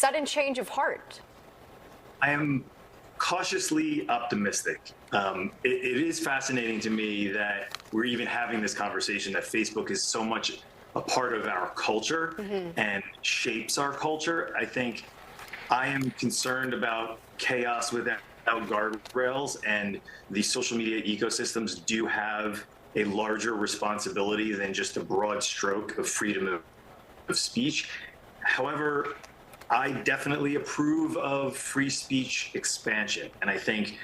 sudden change of heart? I am cautiously optimistic. It is fascinating to me that we're even having this conversation, that Facebook is so much a part of our culture and shapes our culture. I think I am concerned about chaos without guardrails, and the social media ecosystems do have a larger responsibility than just a broad stroke of freedom of speech. However, I definitely approve of free speech expansion, and I think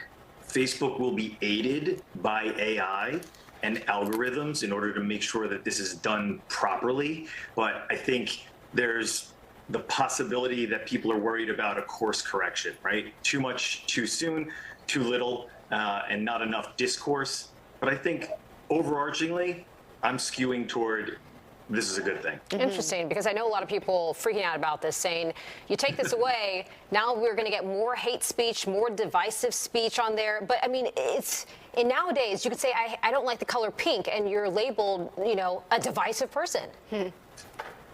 Facebook will be aided by AI and algorithms in order to make sure that this is done properly. But I think there's the possibility that people are worried about a course correction, right? Too much, too soon, too little, and not enough discourse. But I think overarchingly, I'm skewing toward this is a good thing. Interesting, because I know a lot of people freaking out about this, saying, you take this away, now we're going to get more hate speech, more divisive speech on there. But I mean, and nowadays you could say, I don't like the color pink, and you're labeled, a divisive person.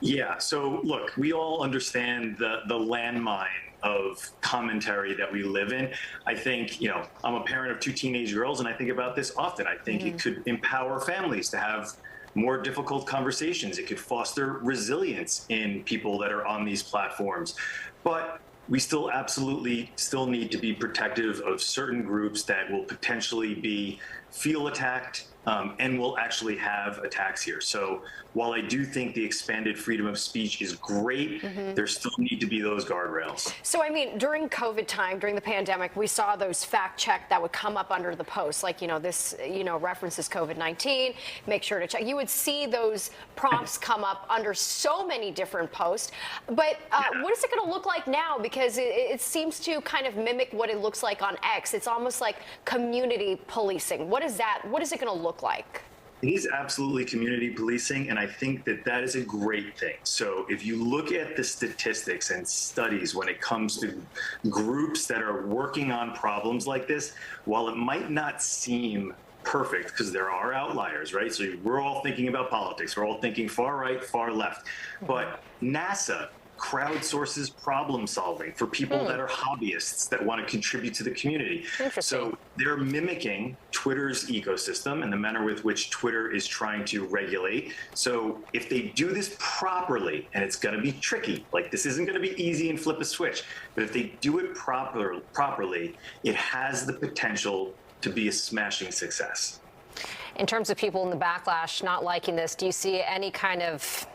Yeah, so look, we all understand the landmine of commentary that we live in. I think, I'm a parent of 2 teenage girls, and I think about this often. I think it could empower families to have more difficult conversations. It could foster resilience in people that are on these platforms. But we still absolutely need to be protective of certain groups that will potentially feel attacked and will actually have attacks here. So while I do think the expanded freedom of speech is great, there still need to be those guardrails. So, I mean, during COVID time, during the pandemic, we saw those fact check that would come up under the post, like, this, references COVID-19, make sure to check. You would see those prompts come up under so many different posts. But what is it going to look like now? Because it seems to kind of mimic what it looks like on X. It's almost like community policing. What is that? What is it going to look like? It is absolutely community policing, and I think that is a great thing. So if you look at the statistics and studies when it comes to groups that are working on problems like this, while it might not seem perfect, because there are outliers, right? So we're all thinking about politics. We're all thinking far right, far left. But NASA crowdsources problem solving for people that are hobbyists that want to contribute to the community. So they're mimicking Twitter's ecosystem and the manner with which Twitter is trying to regulate. So if they do this properly, and it's going to be tricky, like this isn't going to be easy and flip a switch, but if they do it properly, it has the potential to be a smashing success. In terms of people in the backlash not liking this, do you see any kind of,